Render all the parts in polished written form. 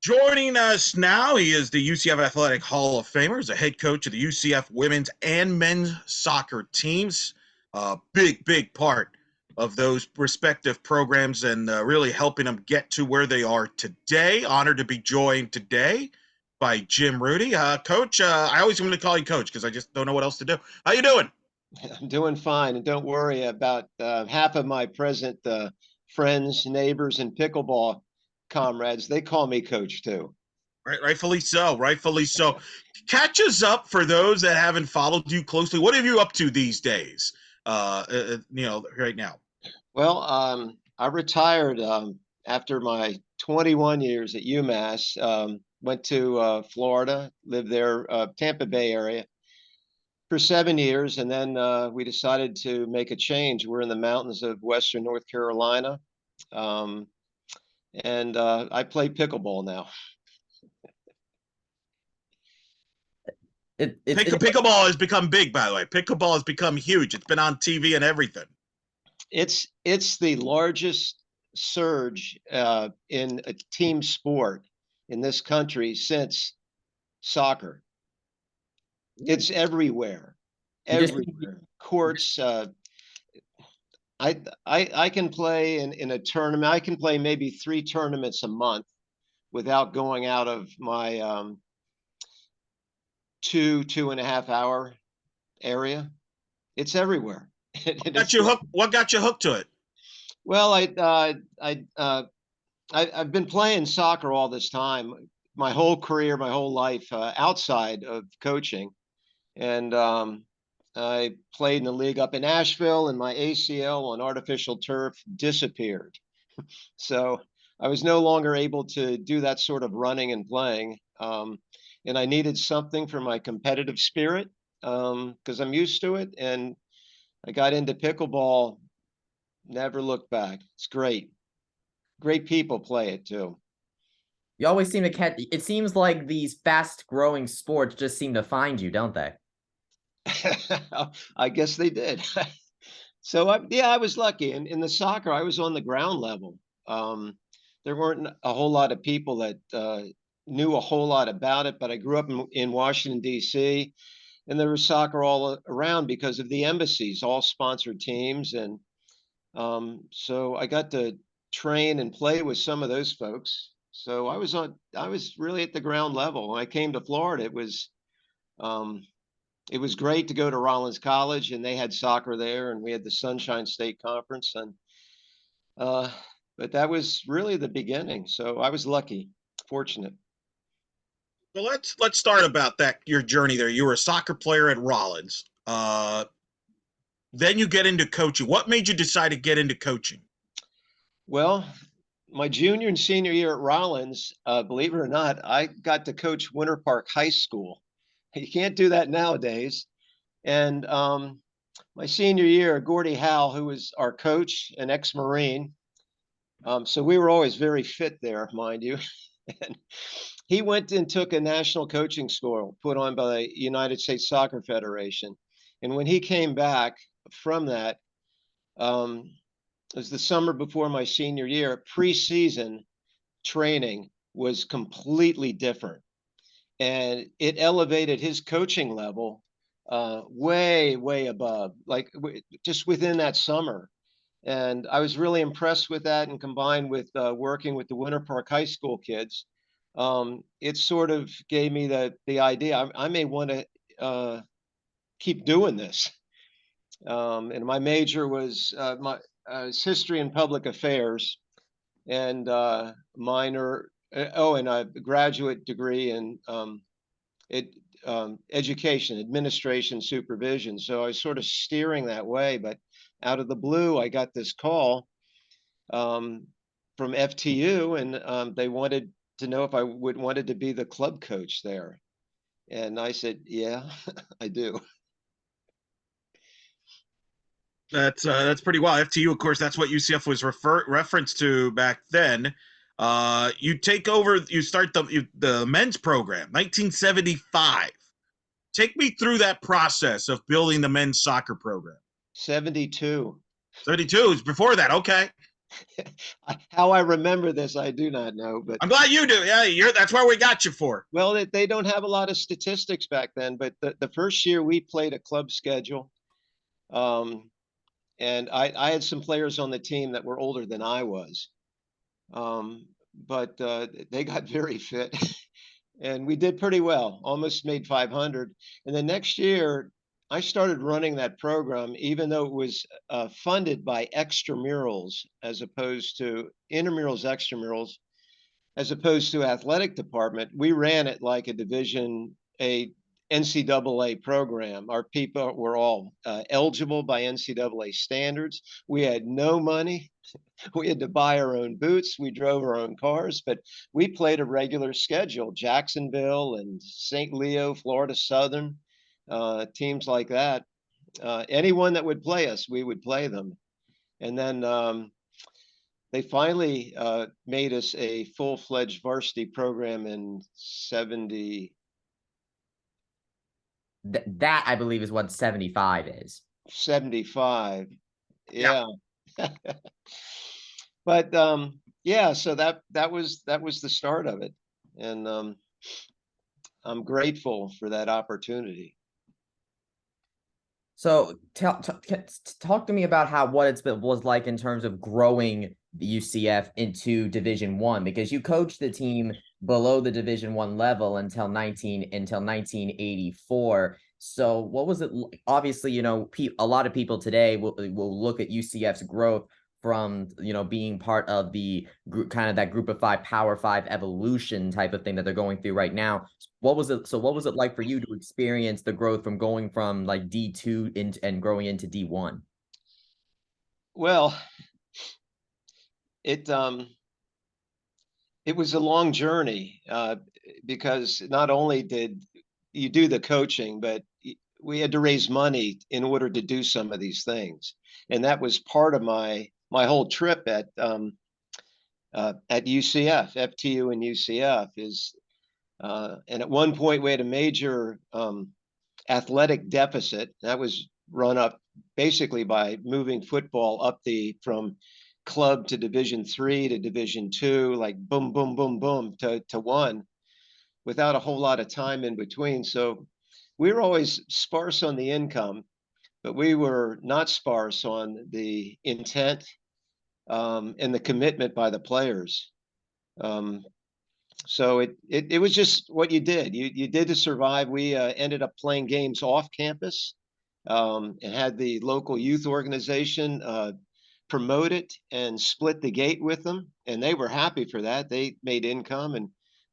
Joining us now, he is the UCF Athletic Hall of Famer. He's the head coach of the UCF women's and men's soccer teams. Big part of those respective programs and really helping them get to where they are today. Honored to be joined today by Jim Rudy. Coach, I always want to call you Coach because I just don't know what else to do. How you doing? I'm doing fine, and don't worry about half of my present friends, neighbors, and pickleball comrades. They call me coach too. Rightfully so. Rightfully so. Catch us up for those that haven't followed you closely. What are you up to these days? Right now. Well, I retired after my 21 years at UMass. Went to Florida, lived there, Tampa Bay area for 7 years, and then we decided to make a change. We're in the mountains of Western North Carolina, um, and I play pickleball now. Pickleball has become big, by the way. Pickleball has become huge. It's been on TV and everything. It's the largest surge in a team sport in this country since soccer. It's everywhere, everywhere. Courts. I can play in a tournament. I can play maybe 3 tournaments a month without going out of my 2.5 hour area. It's everywhere. What got you hooked to it? Well, I've been playing soccer all this time, my whole career, my whole life, outside of coaching, and I played in the league up in Asheville, and my ACL on artificial turf disappeared. So I was no longer able to do that sort of running and playing, and I needed something for my competitive spirit because I'm used to it, and I got into pickleball. Never looked back. It's great. Great people play it too. You always seem to catch. It seems like these fast-growing sports just seem to find you, don't they? I guess they did. So I was lucky. And in the soccer, I was on the ground level. There weren't a whole lot of people that knew a whole lot about it, but I grew up in Washington, D.C., and there was soccer all around because of the embassies, all sponsored teams. And so I got to train and play with some of those folks. So I was really at the ground level. When I came to Florida, um, it was great to go to Rollins College, and they had soccer there, and we had the Sunshine State Conference, and uh, but that was really the beginning. So I was lucky, fortunate. Well, let's start about that. Your journey there. You were a soccer player at Rollins. Then you get into coaching. What made you decide to get into coaching? Well, my junior and senior year at Rollins, believe it or not, I got to coach Winter Park High School. You can't do that nowadays. And my senior year, Gordie Howe, who was our coach, an ex-Marine, so we were always very fit there, mind you. And he went and took a national coaching school put on by the United States Soccer Federation. And when he came back from that, um, it was the summer before my senior year, preseason training was completely different. And it elevated his coaching level way above, like just within that summer. And I was really impressed with that. And combined with working with the Winter Park High School kids, it sort of gave me the idea I may want to keep doing this. And my major was my history and public affairs, and minor. And a graduate degree in it, education, administration, supervision. So I was sort of steering that way. But out of the blue, I got this call from FTU, and they wanted to know if I wanted to be the club coach there. And I said, yeah, I do. That's pretty wild. FTU, of course, that's what UCF was referenced to back then. You take over. You start the men's program, 1975. Take me through that process of building the men's soccer program. 72. 32 is before that. Okay. How I remember this, I do not know, but I'm glad you do. Yeah, that's where we got you for. well, they don't have a lot of statistics back then, but the first year we played a club schedule. Um, and I had some players on the team that were older than I was. But they got very fit and we did pretty well, almost made 500. And the next year, I started running that program, even though it was funded by extramurals as opposed to intramurals, extramurals, as opposed to athletic department. We ran it like a a NCAA program. Our people were all eligible by NCAA standards. We had no money. We had to buy our own boots. We drove our own cars, but we played a regular schedule. Jacksonville and St. Leo, Florida Southern, teams like that. Anyone that would play us, we would play them. And then they finally made us a full-fledged varsity program in 70. That I believe is what 75 is. 75. Yeah. But yeah, so that was the start of it. And I'm grateful for that opportunity. So talk to me about what was like in terms of growing the UCF into Division One, because you coached the team below the Division One level until 1984. So what was it? Obviously, you know, a lot of people today will look at UCF's growth from, you know, being part of the group, kind of that group of five, Power Five evolution type of thing that they're going through right now. What was it? So what was it like for you to experience the growth from going from like D2 and growing into D1? Well, it was a long journey because not only did you do the coaching, but we had to raise money in order to do some of these things, and that was part of my whole trip at UCF, FTU, and UCF is. And at one point, we had a major athletic deficit that was run up basically by moving football up from club to Division III to Division II, like boom, boom, boom, boom to one, without a whole lot of time in between. So we were always sparse on the income, but we were not sparse on the intent and the commitment by the players. So it was just what you did. You did to survive. We ended up playing games off campus and had the local youth organization promote it and split the gate with them, and they were happy for that. They made income, and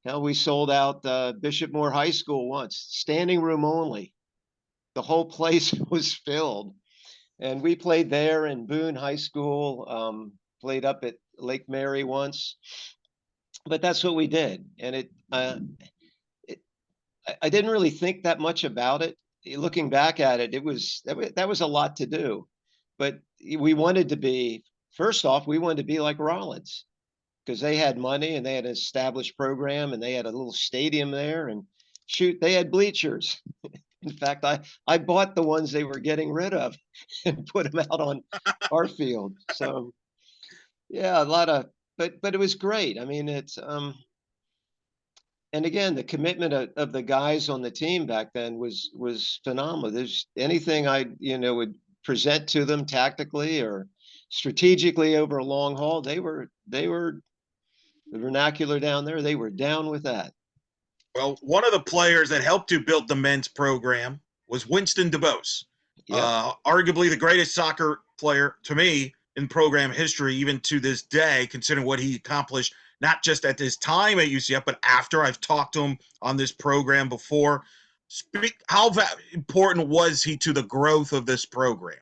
hell, we sold out Bishop Moore High School once, standing room only. The whole place was filled, and we played there in Boone High School. Played up at Lake Mary once. But that's what we did, and I didn't really think that much about it. Looking back at it, that was a lot to do, but we wanted to be, first off, we wanted to be like Rollins because they had money and they had an established program and they had a little stadium there, and shoot, they had bleachers. In fact, I bought the ones they were getting rid of and put them out on our field. So yeah, a lot of, but it was great. I mean, it's and again, the commitment of the guys on the team back then was phenomenal. There's anything I would present to them tactically or strategically over a long haul, they were the vernacular down there. They were down with that. Well, one of the players that helped to build the men's program was Winston DuBose, arguably the greatest soccer player to me in program history, even to this day, considering what he accomplished, not just at his time at UCF, but after. I've talked to him on this program before. How important was he to the growth of this program?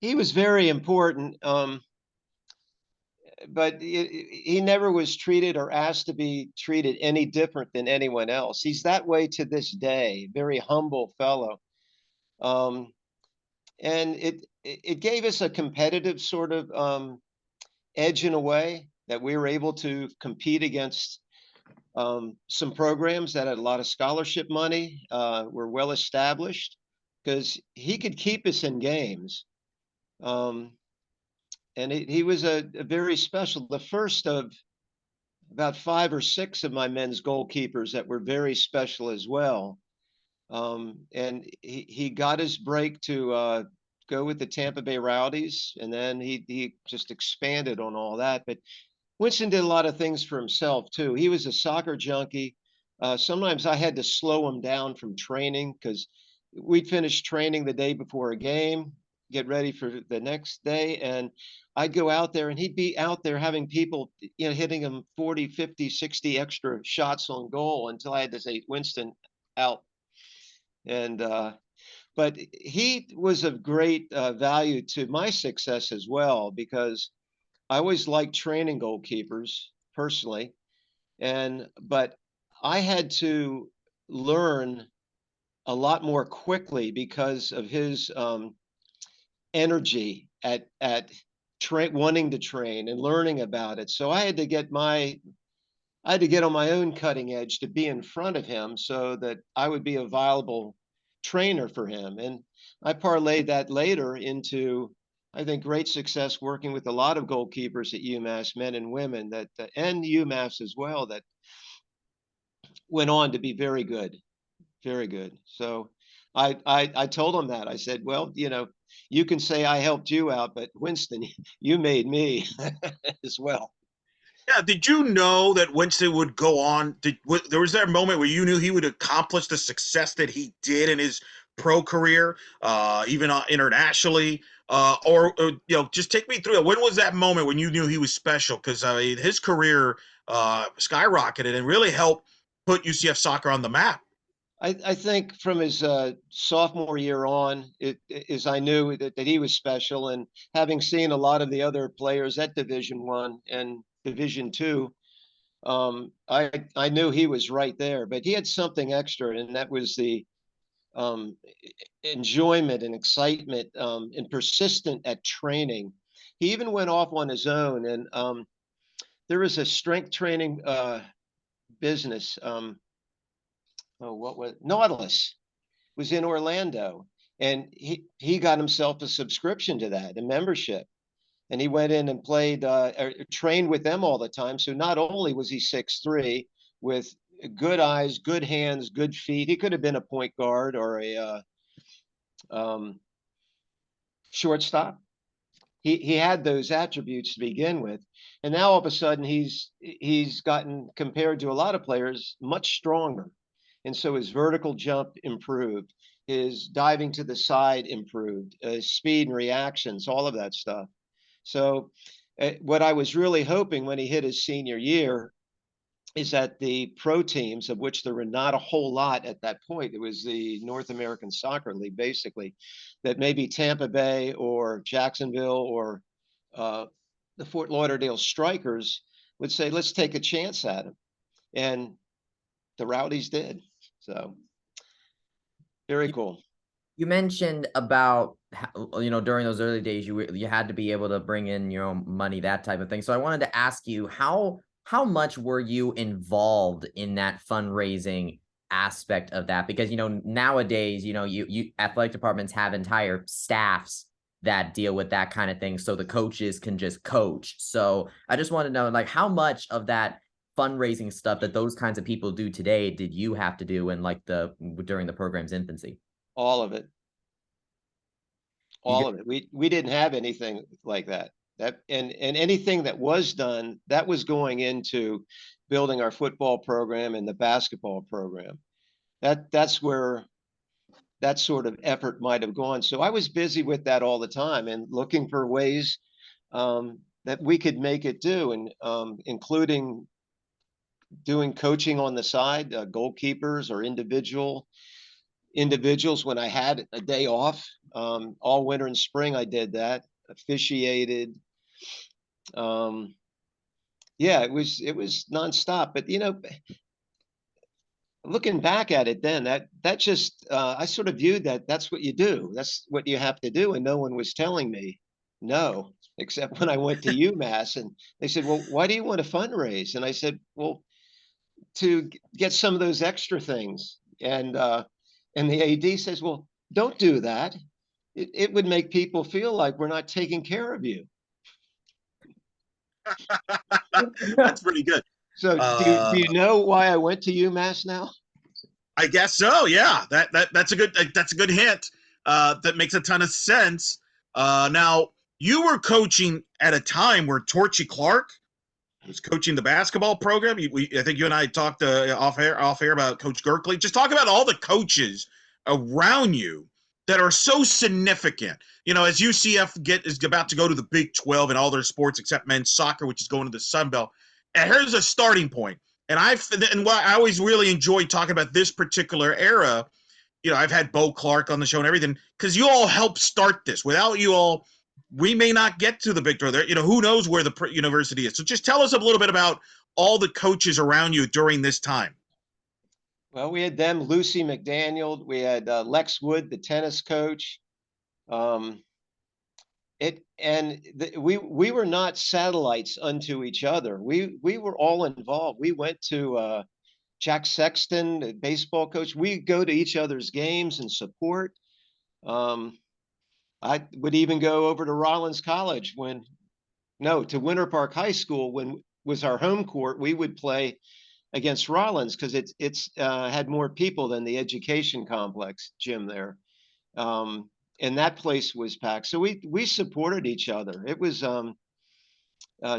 He was very important, but he never was treated or asked to be treated any different than anyone else. He's that way to this day, very humble fellow. And it gave us a competitive sort of edge in a way that we were able to compete against some programs that had a lot of scholarship money, were well established, because he could keep us in games. and he was a very special, the first of about 5 or 6 of my men's goalkeepers that were very special as well. And he got his break to go with the Tampa Bay Rowdies, and then he just expanded on all that. But Winston did a lot of things for himself too. He was a soccer junkie. Sometimes I had to slow him down from training because we'd finish training the day before a game, get ready for the next day, and I'd go out there and he'd be out there having people, hitting him 40, 50, 60 extra shots on goal until I had to say, Winston, out. And but he was of great value to my success as well, because I always liked training goalkeepers personally, but I had to learn a lot more quickly because of his energy at wanting to train and learning about it. So I had to get on my own cutting edge to be in front of him so that I would be a viable trainer for him. And I parlayed that later into, I think, great success working with a lot of goalkeepers at UMass, men and women, and UMass as well, that went on to be very good, very good. So I told him that. I said, well, you can say I helped you out, but Winston, you made me as well. Yeah, did you know that Winston would go on? There was that moment where you knew he would accomplish the success that he did in his pro career, even internationally, or just take me through it. When was that moment when you knew he was special? Because his career skyrocketed and really helped put UCF soccer on the map. I think from his sophomore year on, I knew that he was special, and having seen a lot of the other players at Division I and Division II, I knew he was right there. But he had something extra, and that was the enjoyment and excitement, and persistent at training. He even went off on his own, and there was a strength training business. What was Nautilus was in Orlando, and he got himself a subscription to that, a membership, and he went in and played or trained with them all the time. So not only was he 6'3" with good eyes, good hands, good feet, he could have been a point guard or a shortstop. He had those attributes to begin with, and now all of a sudden he's gotten, compared to a lot of players, much stronger. And so his vertical jump improved, his diving to the side improved, speed and reactions, all of that stuff. So what I was really hoping when he hit his senior year is that the pro teams, of which there were not a whole lot at that point, it was the North American Soccer League, basically, that maybe Tampa Bay or Jacksonville or the Fort Lauderdale Strikers would say, let's take a chance at him. And the Rowdies did. So very cool. You mentioned about during those early days you had to be able to bring in your own money, that type of thing. So I wanted to ask you, how much were you involved in that fundraising aspect of that? Because nowadays you athletic departments have entire staffs that deal with that kind of thing, so the coaches can just coach. So I just want to know, like, how much of that fundraising stuff that those kinds of people do today did you have to do in during the program's infancy? All of it. All of it. We didn't have anything like that. And anything that was done, that was going into building our football program and the basketball program. That's where that sort of effort might have gone. So I was busy with that all the time and looking for ways that we could make it do, and including doing coaching on the side, goalkeepers or individuals when I had a day off. All winter and spring I did that, officiated. Yeah, it was nonstop. But looking back at it then, that just I sort of viewed that's what you do. That's what you have to do. And no one was telling me no, except when I went to UMass and they said, well, why do you want to fundraise? And I said, well, to get some of those extra things. And the AD says, well, don't do that. It would make people feel like we're not taking care of you. That's pretty good. So do you know why I went to UMass now? I guess so. Yeah, that's a good hint. That makes a ton of sense. Now you were coaching at a time where Torchy Clark was coaching the basketball program. I think you and I talked off air about Coach Gerkley. Just talk about all the coaches around you that are so significant. You know, as UCF is about to go to the Big 12 in all their sports except men's soccer, which is going to the Sun Belt. And here's a starting point. And what I always really enjoy talking about this particular era. You know, I've had Bo Clark on the show and everything because you all helped start this. Without you all, we may not get to the Big 12. There, you know, who knows where the university is. So just tell us a little bit about all the coaches around you during this time. Well, we had them, Lucy McDaniel. We had Lex Wood, the tennis coach. Um, we were not satellites unto each other. We were all involved. We went to Jack Sexton, the baseball coach. We go to each other's games and support. I would even go over to Rollins College to Winter Park High School when was our home court. We would play against Rollins because it's had more people than the education complex gym there. And that place was packed. So we supported each other. It was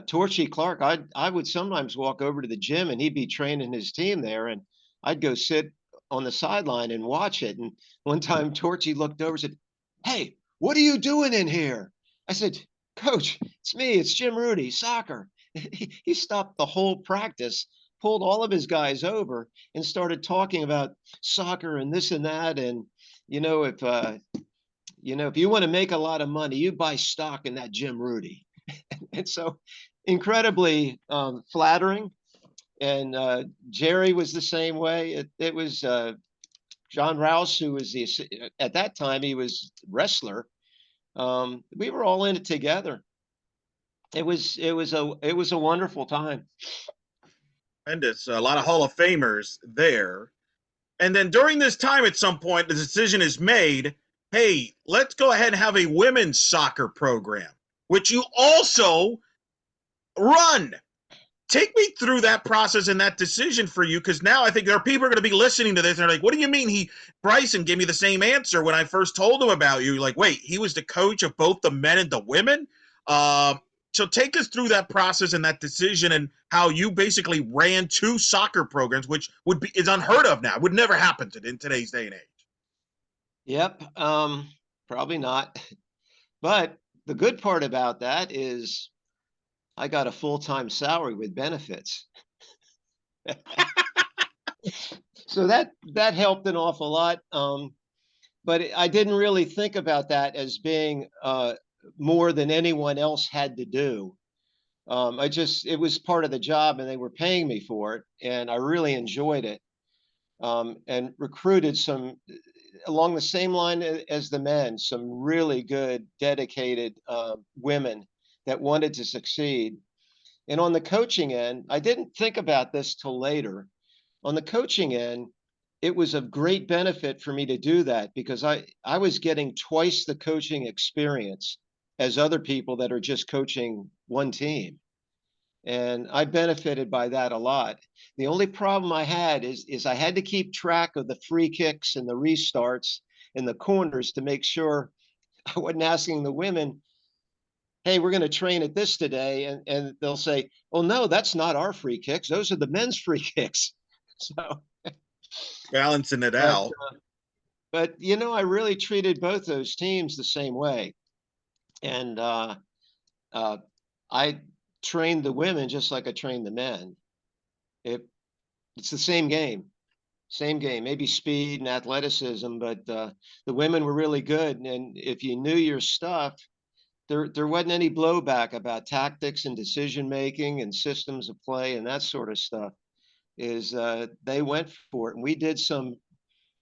Torchy Clark. I would sometimes walk over to the gym and he'd be training his team there, and I'd go sit on the sideline and watch it. And one time Torchy looked over and said, "Hey, what are you doing in here?" I said, "Coach, it's me. It's Jim Rudy, soccer." He stopped the whole practice, pulled all of his guys over, and started talking about soccer and this and that. And if you want to make a lot of money, you buy stock in that Jim Rudy. And so incredibly flattering. And Jerry was the same way. It was John Rouse, who was at that time, he was wrestler. We were all in it together. It was a wonderful time. Tremendous. A lot of Hall of Famers there. And then during this time, at some point, the decision is made, hey, let's go ahead and have a women's soccer program, which you also run. Take me through that process and that decision for you, because now I think there are people who are going to be listening to this and they're like, what do you mean Bryson gave me the same answer when I first told him about you? Like, wait, he was the coach of both the men and the women? So take us through that process and that decision and how you basically ran two soccer programs, which is unheard of now. It would never happen in today's day and age. Yep. Probably not. But the good part about that is I got a full-time salary with benefits. So that helped an awful lot. But I didn't really think about that as being more than anyone else had to do. It was part of the job and they were paying me for it. And I really enjoyed it. And recruited some along the same line as the men, some really good, dedicated women that wanted to succeed. And on the coaching end, I didn't think about this till later. On the coaching end, it was of great benefit for me to do that because I was getting twice the coaching experience as other people that are just coaching one team. And I benefited by that a lot. The only problem I had is I had to keep track of the free kicks and the restarts and the corners to make sure I wasn't asking the women, hey, we're going to train at this today. And they'll say, oh, no, that's not our free kicks. Those are the men's free kicks. So balancing it out. But, I really treated both those teams the same way. And I trained the women just like I trained the men. It's the same game, maybe speed and athleticism, but the women were really good. And if you knew your stuff, there wasn't any blowback about tactics and decision making and systems of play and that sort of stuff. They went for it, and we did some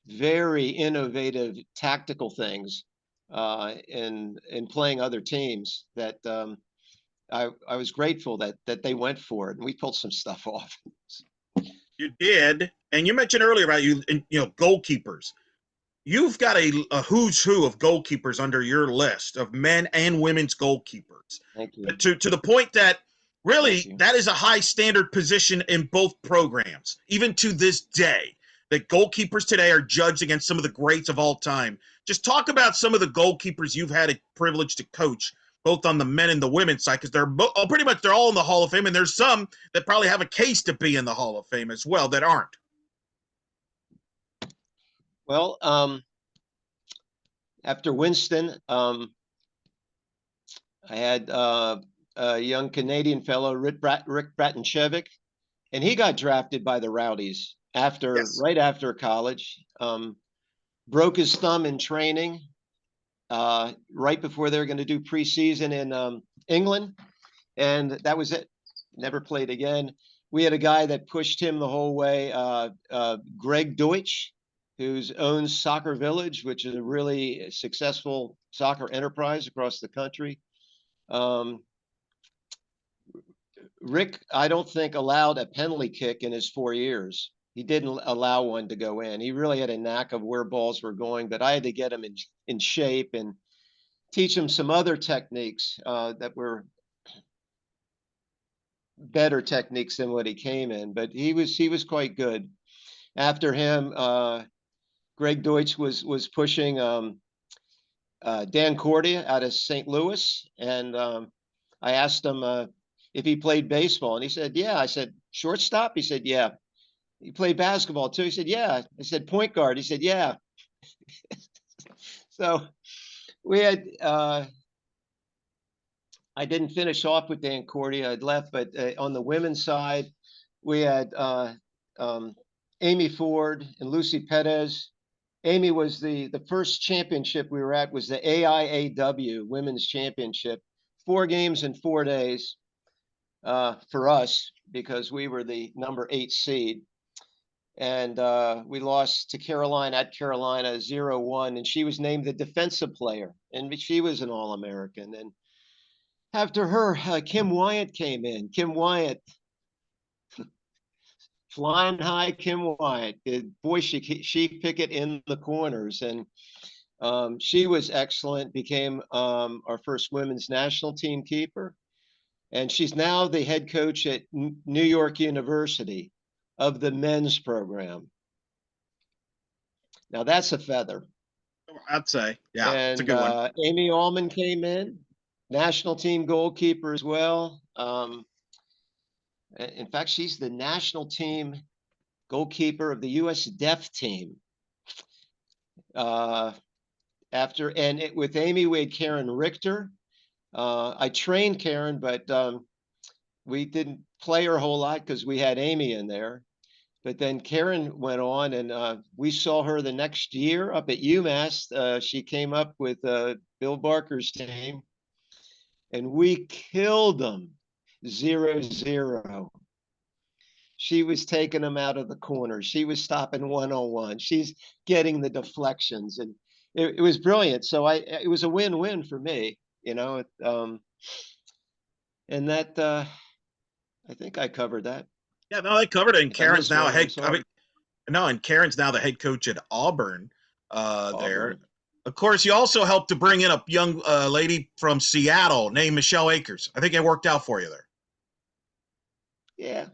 very innovative tactical things in playing other teams that I was grateful that they went for it, and we pulled some stuff off. You did, and you mentioned earlier about goalkeepers. You've got a who's who of goalkeepers under your list of men and women's goalkeepers. Thank you. To the point that Really, that is a high standard position in both programs, even to this day. That goalkeepers today are judged against some of the greats of all time. Just talk about some of the goalkeepers you've had a privilege to coach, both on the men and the women's side, because pretty much they're all in the Hall of Fame, and there's some that probably have a case to be in the Hall of Fame as well that aren't. Well, after Winston, I had a young Canadian fellow, Rick Bratenchevik, and he got drafted by the Rowdies right after college. Broke his thumb in training right before they were going to do preseason in England, and that was it. Never played again. We had a guy that pushed him the whole way, Greg Deutsch, who's owns Soccer Village, which is a really successful soccer enterprise across the country. Rick, I don't think, allowed a penalty kick in his 4 years. He didn't allow one to go in. He really had a knack of where balls were going, but I had to get him in shape and teach him some other techniques that were better techniques than what he came in. But he was quite good. After him, Greg Deutsch was pushing Dan Cordia out of St. Louis, and I asked him if he played baseball, and he said, yeah. I said, shortstop? He said, yeah. He played basketball too. He said, yeah. I said, point guard? He said, yeah. So we had, I didn't finish off with Dan Cordia. I'd left, but on the women's side, we had Amy Ford and Lucy Perez. Amy was the first championship we were at was the AIAW Women's Championship, 4 games in 4 days for us because we were the number 8 seed. And we lost to Carolina at Carolina 0-1, and she was named the defensive player, and she was an All-American. And after her, Kim Wyatt came in. Kim Wyatt, flying high, Kim Wyatt. Boy, she pick it in the corners, and she was excellent. Became our first women's national team keeper, and she's now the head coach at New York University of the men's program. Now that's a feather. I'd say, yeah, and it's a good one. Amy Allman came in, national team goalkeeper as well. In fact, she's the national team goalkeeper of the U.S. Deaf team. With Amy, we had Karen Richter. I trained Karen, but we didn't play her a whole lot because we had Amy in there. But then Karen went on, and we saw her the next year up at UMass. She came up with Bill Barker's team, and we killed them 0-0. She was taking them out of the corner. She was stopping one-on-one. She's getting the deflections, and it was brilliant. So it was a win-win for me, you know. And that I think I covered that. Yeah, no, they covered it. And Karen's now Karen's now the head coach at Auburn. There. Of course, you also helped to bring in a young lady from Seattle named Michelle Akers. I think it worked out for you there. Yeah.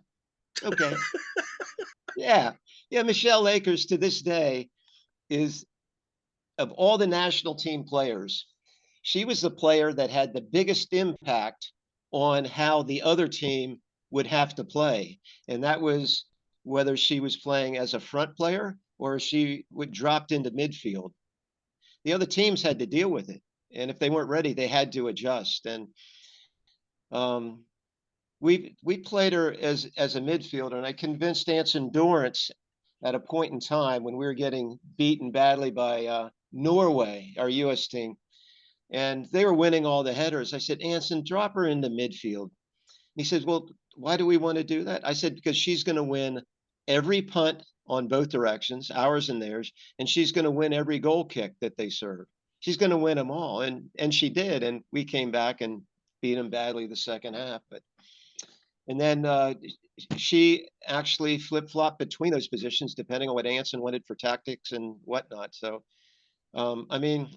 Okay. Yeah. Michelle Akers to this day is, of all the national team players, she was the player that had the biggest impact on how the other team would have to play. And that was whether she was playing as a front player or she would dropped into midfield. The other teams had to deal with it. And if they weren't ready, they had to adjust. And we played her as a midfielder, and I convinced Anson Dorrance at a point in time when we were getting beaten badly by Norway, our U.S. team, and they were winning all the headers. I said, Anson, drop her into midfield. He said, well, why do we want to do that? I said, because she's going to win every punt on both directions, ours and theirs, and she's going to win every goal kick that they serve. She's going to win them all, and she did, and we came back and beat them badly the second half. And then she actually flip-flopped between those positions depending on what Anson wanted for tactics and whatnot. So, I mean,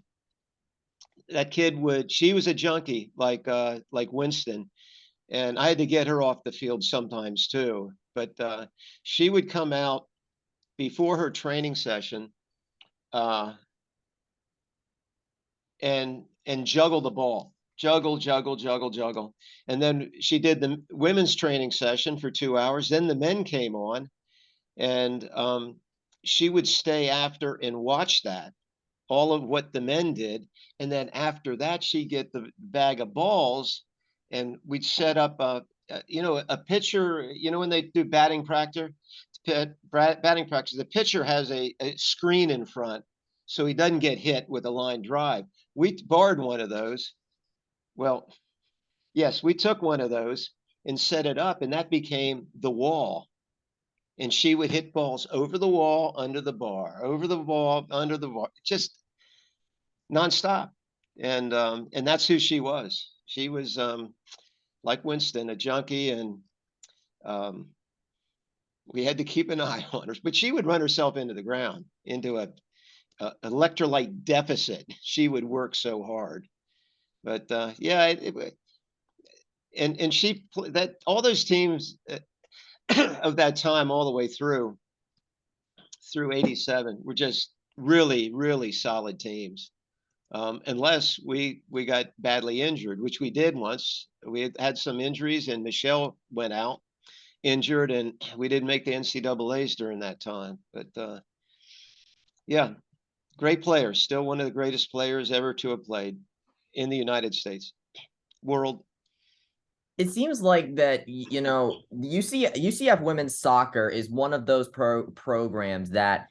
that kid she was a junkie like Winston. And I had to get her off the field sometimes too. But she would come out before her training session and juggle the ball, juggle. And then she did the women's training session for 2 hours. Then the men came on, and she would stay after and watch that, all of what the men did. And then after that, she'd get the bag of balls, and we'd set up a pitcher, when they do batting practice, the pitcher has a screen in front so he doesn't get hit with a line drive. We borrowed one of those. Well, yes, we took one of those and set it up, and that became the wall. And she would hit balls over the wall, under the bar, over the wall, under the bar, just nonstop. And that's who she was. She was like Winston, a junkie, and we had to keep an eye on her. But she would run herself into the ground, into a electrolyte deficit. She would work so hard. But yeah, and she that all those teams of that time all the way through 87 were just really, really solid teams. Unless we got badly injured, which we did once. We had some injuries, and Michelle went out injured, and we didn't make the NCAAs during that time. But yeah, great players. Still one of the greatest players ever to have played in the United States, world. It seems like that, UCF women's soccer is one of those programs that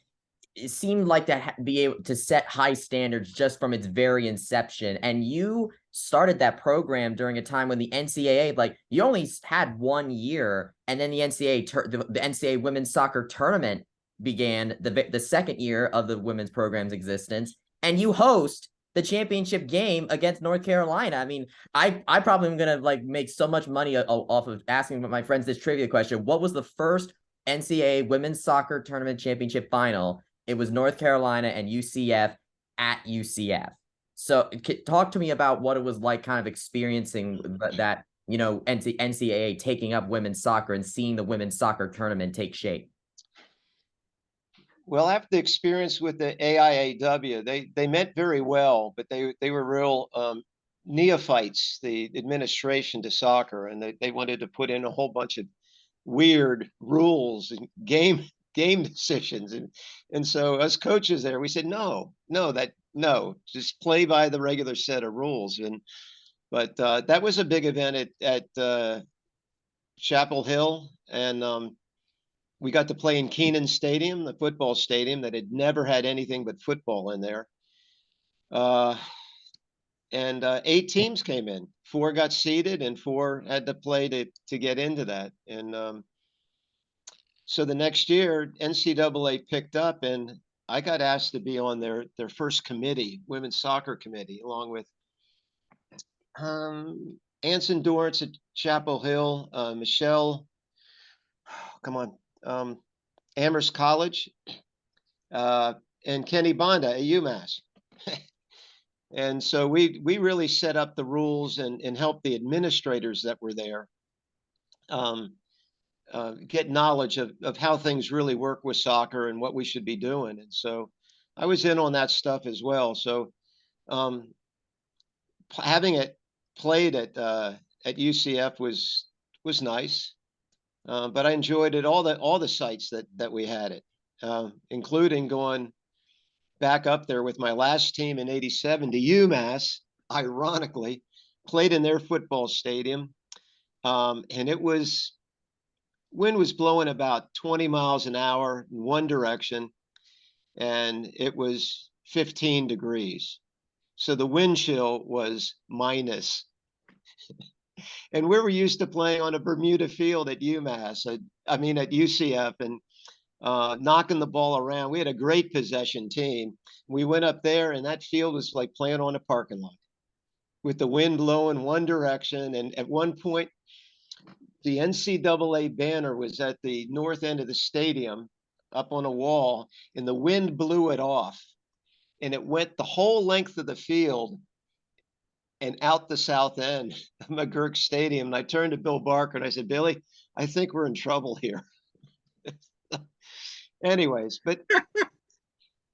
it seemed like to be able to set high standards just from its very inception. And you started that program during a time when the NCAA, like, you only had 1 year, and then the NCAA women's soccer tournament began the second year of the women's program's existence, and you host the championship game against North Carolina. I mean, I probably am gonna like make so much money off of asking my friends this trivia question. What was the first NCAA women's soccer tournament championship final? It was North Carolina and UCF at UCF. So talk to me about what it was like kind of experiencing that, NCAA taking up women's soccer and seeing the women's soccer tournament take shape. Well, after the experience with the AIAW, they meant very well, but they were real neophytes, the administration to soccer, and they wanted to put in a whole bunch of weird rules and game decisions, and so us coaches there, we said no, just play by the regular set of rules. But that was a big event at Chapel Hill, and we got to play in Kenan Stadium, the football stadium that had never had anything but football in there. And 8 teams came in. 4 got seeded, and 4 had to play to get into that. And so the next year, NCAA picked up, and I got asked to be on their first committee, women's soccer committee, along with Anson Dorrance at Chapel Hill, Michelle, come on, Amherst College, and Kenny Bonda at UMass. And so we really set up the rules and helped the administrators that were there get knowledge of how things really work with soccer and what we should be doing. And so I was in on that stuff as well. So having it played at UCF was nice. But I enjoyed it, all the sites that we had it, including going back up there with my last team in 87 to UMass, ironically, played in their football stadium. And wind was blowing about 20 miles an hour in one direction, and it was 15 degrees. So the wind chill was minus. And we were used to playing on a Bermuda field at UMass, at UCF, and knocking the ball around. We had a great possession team. We went up there, and that field was like playing on a parking lot with the wind blowing one direction. And at one point, the NCAA banner was at the north end of the stadium up on a wall, and the wind blew it off. And it went the whole length of the field. and out the south end of McGurk Stadium. And I turned to Bill Barker and I said, Billy, I think we're in trouble here. Anyways, but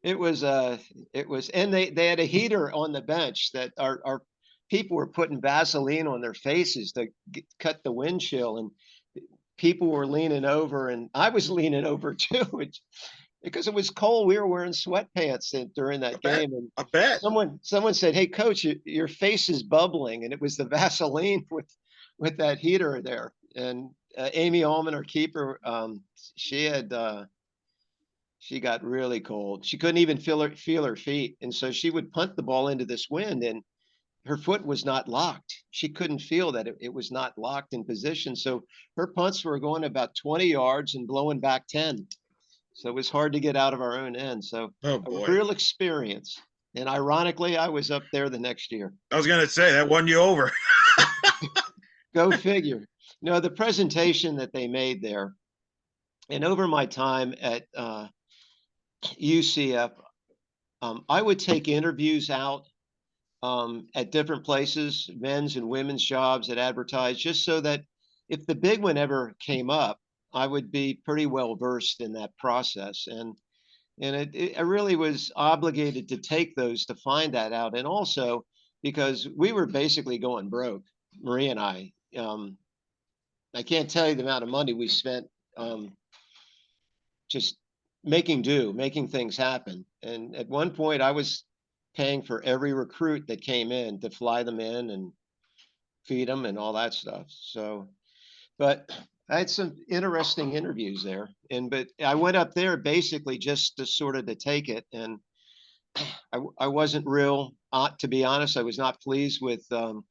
it was, and they had a heater on the bench that our people were putting Vaseline on their faces to cut the wind chill. And people were leaning over, and I was leaning over too, because it was cold. We were wearing sweatpants during that game. And I bet. Someone said, "Hey, coach, your face is bubbling," and it was the Vaseline with that heater there. And Amy Allman, our keeper, she got really cold. She couldn't even feel her feet, and so she would punt the ball into this wind, and her foot was not locked. She couldn't feel that it was not locked in position. So her punts were going about 20 yards and blowing back 10. So it was hard to get out of our own end. So Oh, boy. a real experience. And ironically, I was up there the next year. I was going to say that won you over. Go figure. No, the presentation that they made there, and over my time at UCF, I would take interviews out at different places, men's and women's jobs that advertise, just so that if the big one ever came up, I would be pretty well versed in that process. And I really was obligated to take those to find that out. And also because we were basically going broke, Marie and I can't tell you the amount of money we spent just making things happen. And at one point I was paying for every recruit that came in to fly them in and feed them and all that stuff. So, but I had some interesting interviews there, but I went up there basically just to sort of to take it. And I wasn't to be honest, I was not pleased with the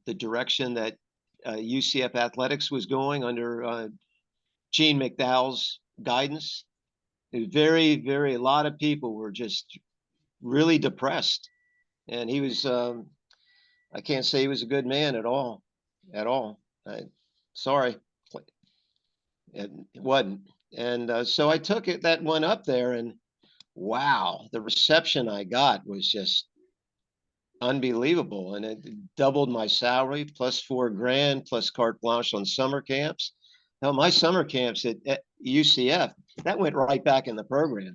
direction that UCF athletics was going under Gene McDowell's guidance. It was a lot of people were just really depressed, and he was I can't say he was a good man at all. Sorry, it wasn't. And so I took that one up there, and wow, the reception I got was just unbelievable. And it doubled my salary plus $4,000 plus carte blanche on summer camps. Now my summer camps at UCF, that went right back in the program.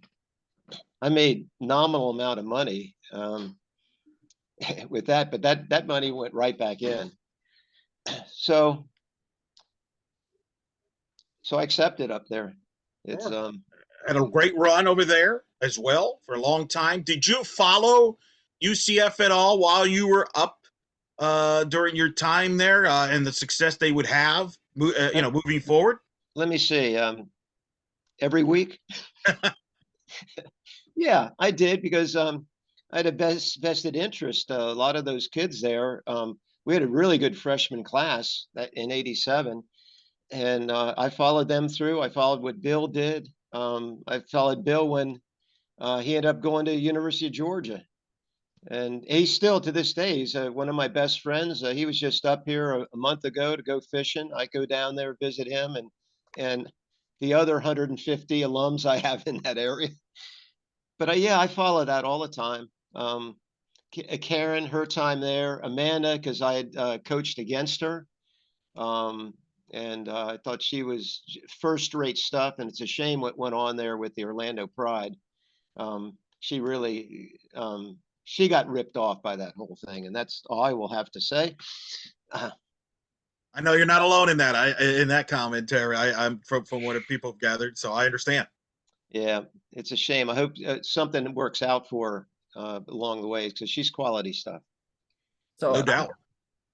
I made nominal amount of money with that, but that money went right back in. So I accepted up there. It's had a great run over there as well for a long time. Did you follow UCF at all while you were up during your time there and the success they would have, moving forward? Let me see. Every week. Yeah, I did, because I had a vested interest. A lot of those kids there, we had a really good freshman class in '87, and I followed them through. I followed what Bill did. I followed Bill when he ended up going to University of Georgia, and he's still, to this day, he's one of my best friends. He was just up here a month ago to go fishing. I go down there, visit him, and the other 150 alums I have in that area. But I follow that all the time. Karen, her time there, Amanda, because I had coached against her. And I thought she was first-rate stuff, and it's a shame what went on there with the Orlando Pride. She really, she got ripped off by that whole thing, and that's all I will have to say. I know you're not alone in that. In that commentary, I'm from what people have gathered, so I understand. Yeah, it's a shame. I hope something works out for her along the way, because she's quality stuff. So no doubt.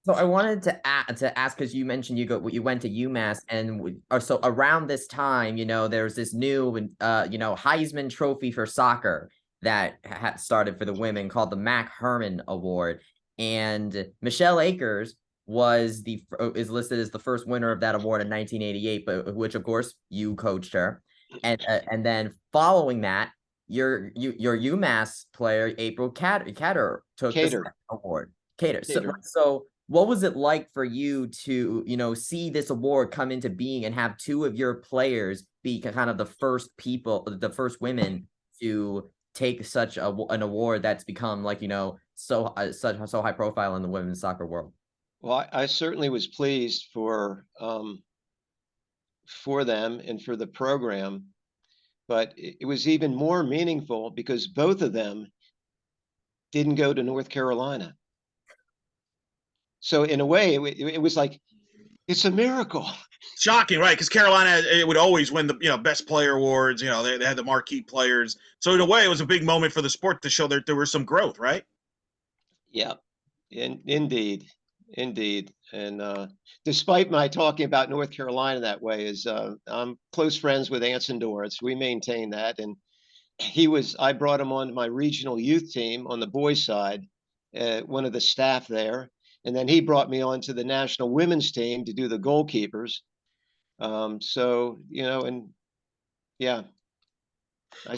So I wanted to ask, because you mentioned you went to UMass, and so around this time, there's this new Heisman Trophy for soccer that started for the women called the Mac Herman Award, and Michelle Akers is listed as the first winner of that award in 1988, but which of course you coached her, and then following that, your UMass player April Cater took the award. Cater. So what was it like for you to, see this award come into being and have two of your players be kind of the first women to take such an award that's become like, so high profile in the women's soccer world? Well, I certainly was pleased for them and for the program, but it was even more meaningful because both of them didn't go to North Carolina. So in a way, it was like, it's a miracle. Shocking, right? Because Carolina, it would always win the best player awards. They had the marquee players. So in a way, it was a big moment for the sport to show that there was some growth, right? Yeah, indeed. And despite my talking about North Carolina that way, I'm close friends with Anson Dorrance. We maintain that, and I brought him on my regional youth team on the boys' side, one of the staff there, and then he brought me on to the national women's team to do the goalkeepers. So and yeah.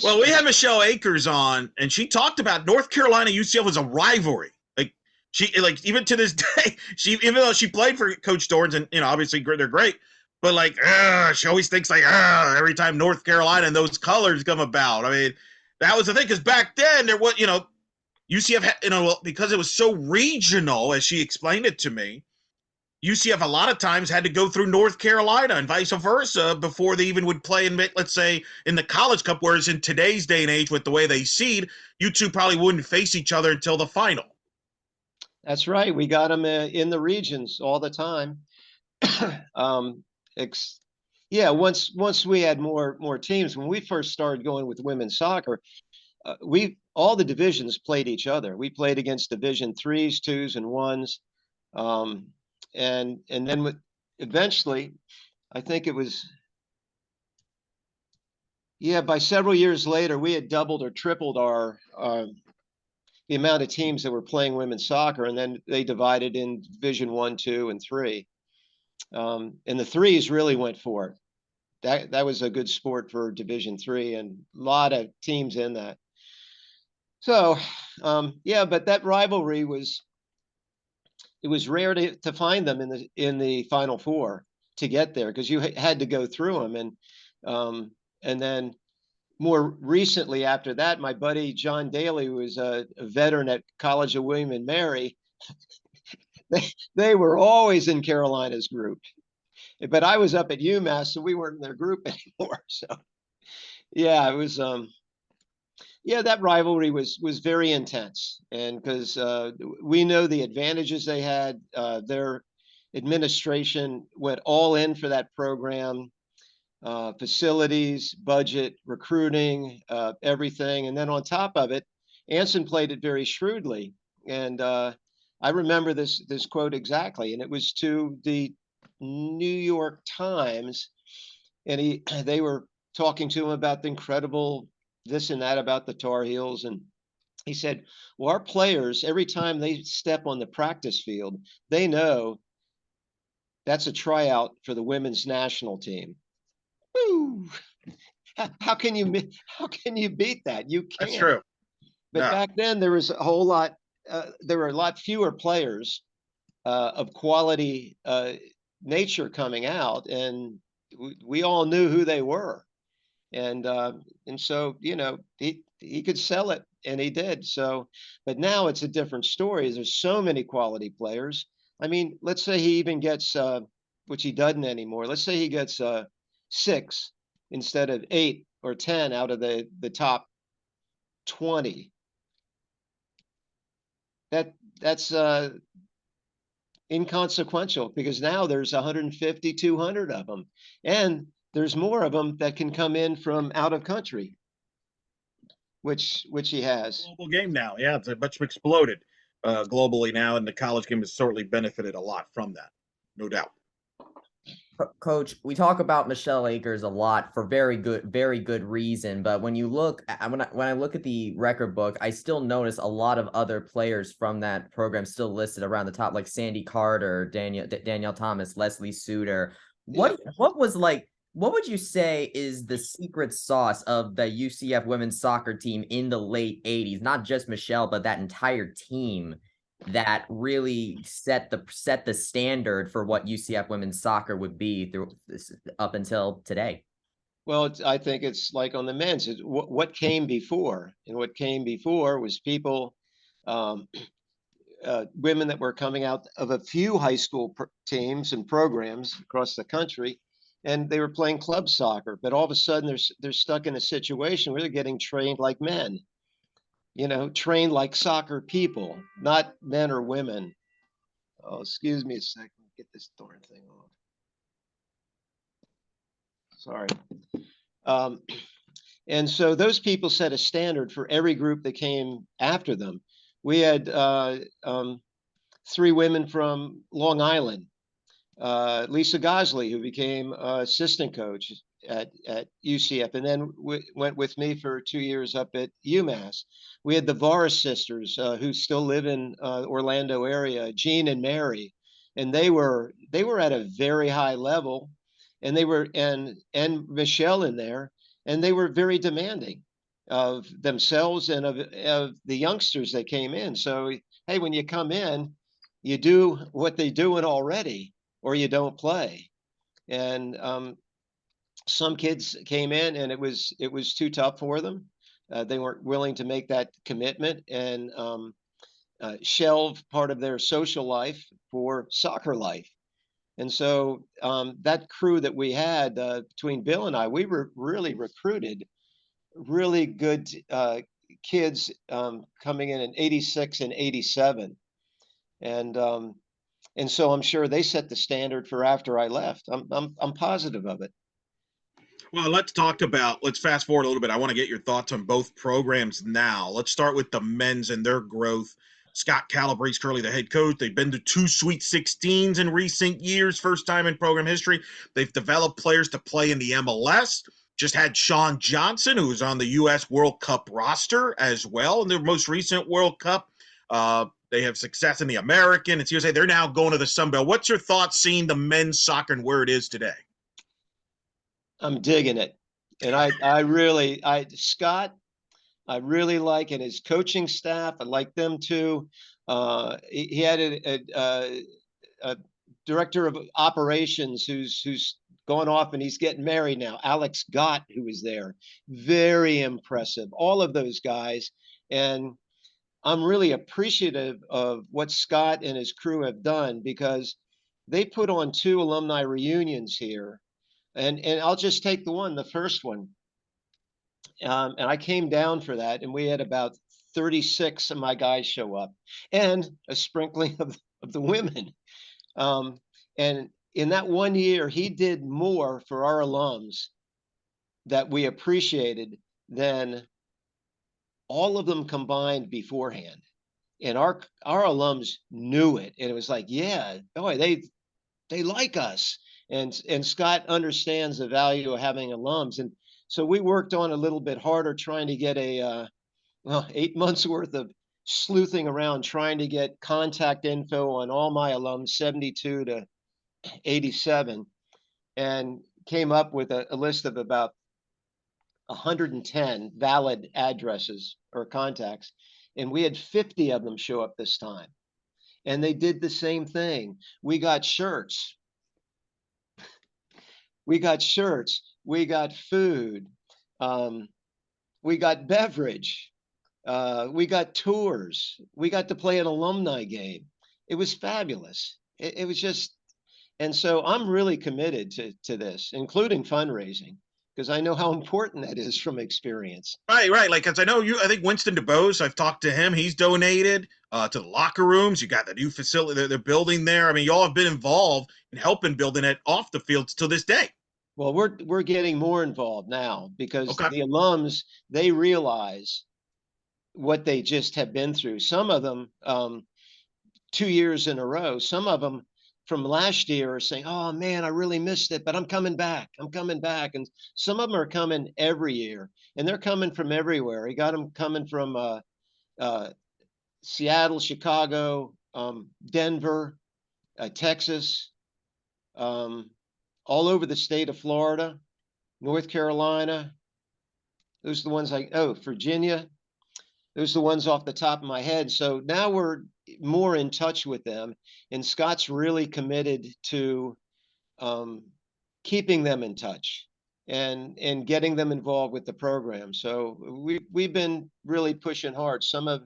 Well, we had Michelle Akers on, and she talked about North Carolina UCF was a rivalry. Even to this day, even though she played for Coach Dorrance, and obviously they're great, but she always thinks every time North Carolina and those colors come about. I mean, that was the thing, because back then there was UCF had, because it was so regional, as she explained it to me. UCF a lot of times had to go through North Carolina and vice versa before they even would play in, let's say, in the College Cup, whereas in today's day and age with the way they seed, you two probably wouldn't face each other until the final. That's right. We got them in the regions all the time. Once we had more teams, when we first started going with women's soccer, all the divisions played each other. We played against Division 3s, 2s, and 1s. And then eventually, I think it was, by several years later, we had doubled or tripled the amount of teams that were playing women's soccer, and then they divided in Division 1, 2, and 3. And the 3s really went for it. That was a good sport for Division 3, and a lot of teams in that. So, but that rivalry it was rare to find them in the Final Four to get there, because you had to go through them, and then more recently after that, my buddy John Daly, who was a veteran at College of William and Mary, they were always in Carolina's group, but I was up at UMass, so we weren't in their group anymore. So it was that rivalry was very intense, and because we know the advantages they had, their administration went all in for that program. Facilities, budget, recruiting, everything. And then on top of it, Anson played it very shrewdly. And I remember this quote exactly, and it was to the New York Times. And they were talking to him about the incredible this and that about the Tar Heels. And he said, well, our players, every time they step on the practice field, they know that's a tryout for the women's national team. Woo! How can you beat that? You can't. That's true. But back then there was a whole lot. There were a lot fewer players of quality nature coming out, and we all knew who they were, and so he could sell it, and he did. So, but now it's a different story. There's so many quality players. I mean, let's say he even gets, which he doesn't anymore. Let's say he gets 6 instead of 8 or 10 out of the top 20. That's inconsequential, because now there's 150, 200 of them, and there's more of them that can come in from out of country, which he has. Global game now, it's much exploded globally now, and the college game has certainly benefited a lot from that, no doubt. Coach, we talk about Michelle Akers a lot for very good reason. But when you look, when I look at the record book, I still notice a lot of other players from that program still listed around the top, like Sandy Carter, Danielle Thomas, Leslie Suter. What would you say is the secret sauce of the UCF women's soccer team in the late 80s? Not just Michelle, but that entire team that really set the standard for what UCF women's soccer would be through up until today. Well, I think it's like on the men's. What came before, and what came before was people, um, women that were coming out of a few high school teams and programs across the country, and they were playing club soccer. But all of a sudden, they're stuck in a situation where they're getting trained like men. Trained like soccer people, not men or women. Oh, excuse me a second. Get this darn thing off. Sorry. Um, and so those people set a standard for every group that came after them. We had 3 women from Long Island, Lisa Gosley, who became assistant coach at UCF, and then went with me for 2 years up at UMass. We had the Varus sisters, who still live in Orlando area, Jean and Mary, and they were at a very high level, and they were and Michelle in there, and they were very demanding of themselves and of the youngsters that came in. So hey, when you come in, you do what they're doing already, or you don't play. And some kids came in, and it was too tough for them. They weren't willing to make that commitment and shelve part of their social life for soccer life. And so that crew that we had between Bill and I, we were really recruited really good kids coming in '86 and '87. And so I'm sure they set the standard for after I left. I'm positive of it. Well, let's fast forward a little bit. I want to get your thoughts on both programs now. Let's start with the men's and their growth. Scott Calabrese, currently the head coach. They've been to 2 Sweet 16s in recent years, first time in program history. They've developed players to play in the MLS. Just had Sean Johnson, who was on the U.S. World Cup roster as well in their most recent World Cup. They have success in the American. It's USA. They're now going to the Sun Belt. What's your thoughts seeing the men's soccer and where it is today? I'm digging it. And Scott, I really like, and his coaching staff, I like them too. He had a director of operations who's going off, and he's getting married now. Alex Gott, who was there, very impressive. All of those guys. And I'm really appreciative of what Scott and his crew have done, because they put on 2 alumni reunions here. And I'll just take the first one. And I came down for that, and we had about 36 of my guys show up, and a sprinkling of the women. And in that one year, he did more for our alums that we appreciated than all of them combined beforehand. And our alums knew it, and it was like, yeah, boy, they like us. And Scott understands the value of having alums. And so we worked on a little bit harder, trying to get 8 months worth of sleuthing around, trying to get contact info on all my alums, 72 to 87, and came up with a list of about 110 valid addresses or contacts. And we had 50 of them show up this time. And they did the same thing. We got shirts. We got food, we got beverage, we got tours, we got to play an alumni game. It was fabulous. It was just, and so I'm really committed to this, including fundraising, because I know how important that is from experience. Right. Like, because I think Winston DeBose, I've talked to him. He's donated to the locker rooms. You got the new facility they're building there. I mean, y'all have been involved in helping building it off the fields to this day. Well, we're getting more involved now, because Okay. the alums, they realize what they just have been through. Some of them 2 years in a row. Some of them from last year are saying, "Oh man, I really missed it, but I'm coming back. I'm coming back." And some of them are coming every year, and they're coming from everywhere. He got them coming from Seattle, Chicago, Denver, Texas, all over the state of Florida, North Carolina. Those are the ones Virginia. Those are the ones off the top of my head. So now we're more in touch with them, and Scott's really committed to keeping them in touch. and getting them involved with the program. So we've been really pushing hard. Some of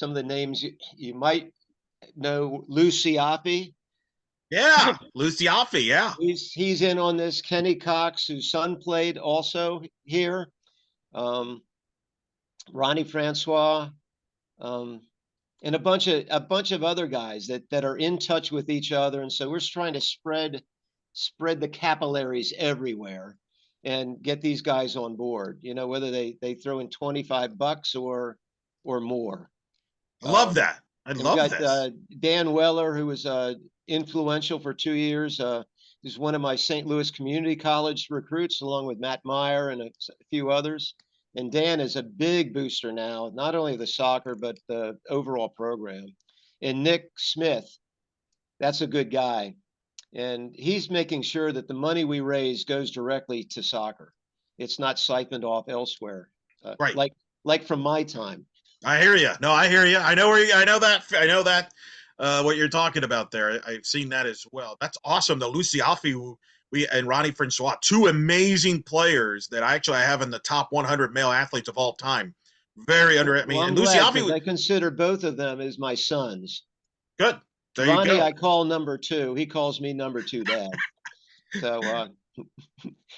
the names you might know, Lucy Oppie. Yeah, Lucy Alfie. Yeah. He's in on this. Kenny Cox, whose son played also here. Ronnie Francois, and a bunch of other guys that are in touch with each other. And so we're trying to spread the capillaries everywhere and get these guys on board. You know, whether they throw in $25 or more. I love that. I And we love got this. Dan Weller, who was influential for 2 years. He's one of my St. Louis Community College recruits, along with Matt Meyer and a few others. And Dan is a big booster now, not only the soccer, but the overall program. And Nick Smith, that's a good guy. And he's making sure that the money we raise goes directly to soccer. It's not siphoned off elsewhere, Right. like from my time. I hear you. No, I hear you. I know I know that. What you're talking about there. I've seen that as well. That's awesome. The Lucy Alfie, and Ronnie Francois, two amazing players that I have in the top 100 male athletes of all time. Very under. I mean, Well, I'm and Lucy glad, Alfie. 'cause I consider both of them as my sons. Good. There Ronnie, you go. I call number 2. He calls me number 2 dad. So, Well,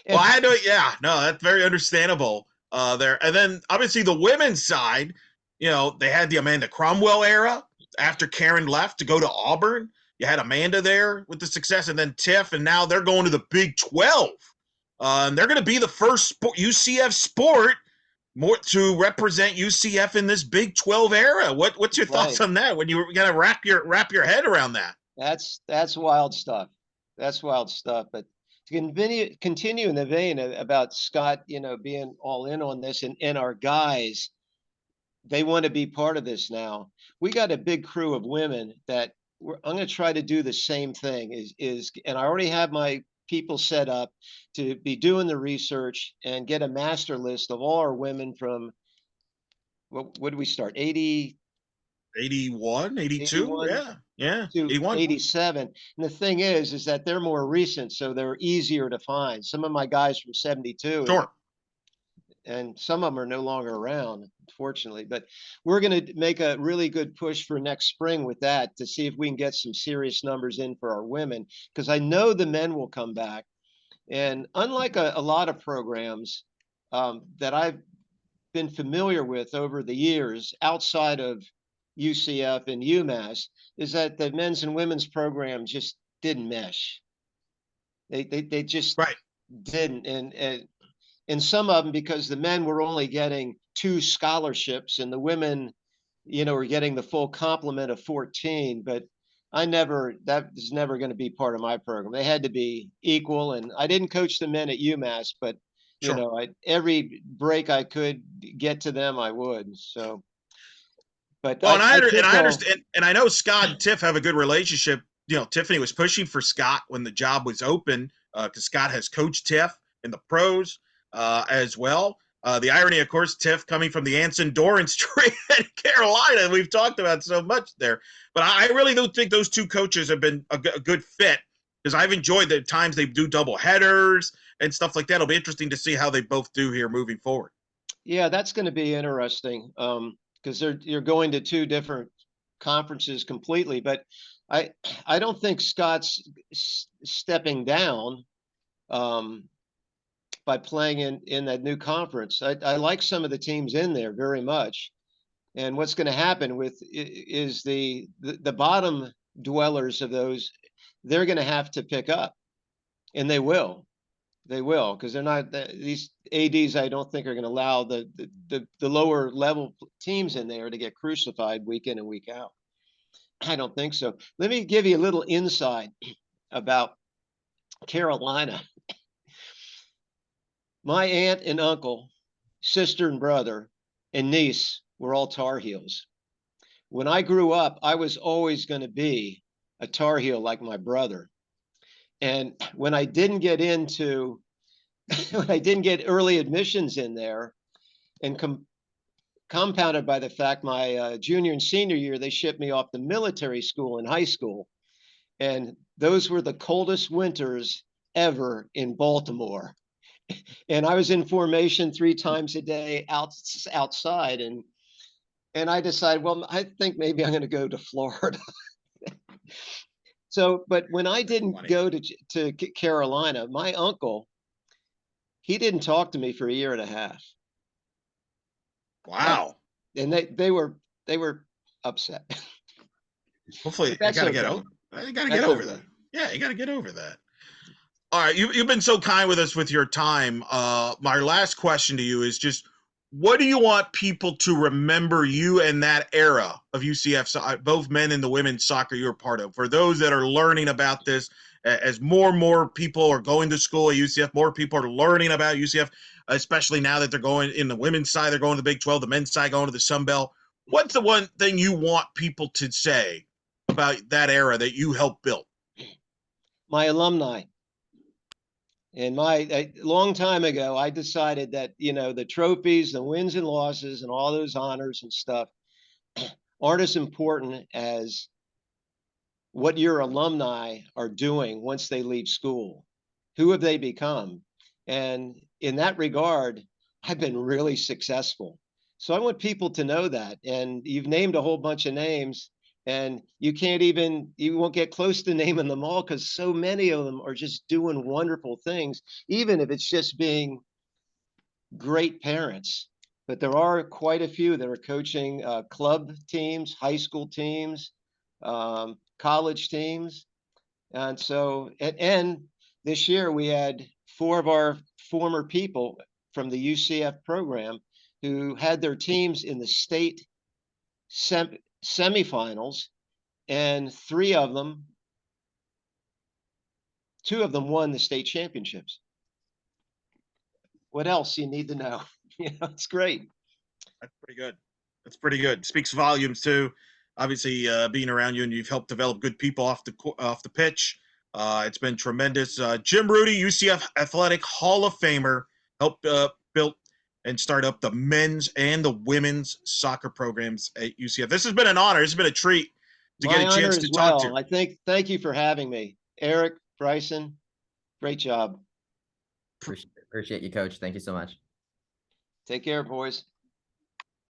I had to. Yeah. No, that's very understandable. There, and then obviously the women's side. You know, they had the Amanda Cromwell era after Karen left to go to Auburn. You had Amanda there with the success, and then Tiff, and now they're going to the Big 12. And they're going to be the first UCF sport more to represent UCF in this Big 12 era. What's your thoughts on that? When you got to wrap your head around that? That's wild stuff. That's wild stuff. But to continue in the vein about Scott, you know, being all in on this, and our guys, they want to be part of this now. We got a big crew of women that I'm going to try to do the same thing. And I already have my people set up to be doing the research and get a master list of all our women from what did we start, 80, 81, 82? 81 Yeah, to 81. 87. And the thing is that they're more recent, so they're easier to find. Some of my guys from 72, Sure. and some of them are no longer around, unfortunately. But we're going to make a really good push for next spring with that, to see if we can get some serious numbers in for our women, because I know the men will come back. And unlike a lot of programs that I've been familiar with over the years outside of UCF and UMass, is that the men's and women's program just didn't mesh. They just Right. didn't. And some of them, because the men were only getting 2 scholarships and the women, you know, were getting the full complement of 14. But that was never going to be part of my program. They had to be equal. And I didn't coach the men at UMass, but you know, every break I could get to them, I would. So, but well, I understand, think and I know Scott and Tiff have a good relationship. You know, Tiffany was pushing for Scott when the job was open, because Scott has coached Tiff in the pros as well. The irony, of course, Tiff coming from the Anson Dorrance tree in Carolina, we've talked about so much there. But I really do think those two coaches have been a good fit, because I've enjoyed the times they do double headers and stuff like that. It'll be interesting to see how they both do here moving forward. Yeah, that's going to be interesting, because you're going to 2 different conferences completely. But I don't think Scott's stepping down by playing in that new conference. I like some of the teams in there very much. And what's going to happen is the bottom dwellers of those, they're going to have to pick up, and they will, because they're not, these ADs, I don't think, are going to allow the lower level teams in there to get crucified week in and week out. I don't think so. Let me give you a little insight about Carolina. My aunt and uncle, sister and brother, and niece were all Tar Heels. When I grew up, I was always going to be a Tar Heel like my brother. And when I didn't get early admissions in there, and compounded by the fact my junior and senior year, they shipped me off to military school in high school. And those were the coldest winters ever in Baltimore. and I was in formation 3 times a day outside. And I decided, well, I think maybe I'm going to go to Florida. So, but when I didn't go to Carolina, my uncle, he didn't talk to me for a year and a half. Wow. And they were upset. Hopefully, you got to get over. You got to get over that. Yeah, you got to get over that. All right, you've been so kind with us with your time. My last question to you is just, what do you want people to remember you and that era of UCF, both men and the women's soccer you were part of? For those that are learning about this, as more and more people are going to school at UCF, more people are learning about UCF, especially now that they're going in the women's side, they're going to the Big 12, the men's side going to the Sun Belt. What's the one thing you want people to say about that era that you helped build? My alumni. And a long time ago, I decided that, the trophies, the wins and losses, and all those honors and stuff aren't as important as what your alumni are doing once they leave school. Who have they become? And in that regard, I've been really successful. So I want people to know that. And you've named a whole bunch of names, and you won't get close to naming them all because so many of them are just doing wonderful things, even if it's just being great parents. But there are quite a few that are coaching club teams, high school teams, college teams. And so, and this year we had 4 of our former people from the UCF program who had their teams in the state semifinals, and 2 of them won the state championships. What else you need to know? It's great. That's pretty good. That's pretty good. Speaks volumes too. Obviously, being around you, and you've helped develop good people off the pitch. It's been tremendous. Jim Rudy, UCF Athletic Hall of Famer, helped build and start up the men's and the women's soccer programs at UCF. This has been an honor. This has been a treat to get a chance to talk to you. Thank you for having me, Eric, Bryson. Great job. Appreciate you, Coach. Thank you so much. Take care, boys.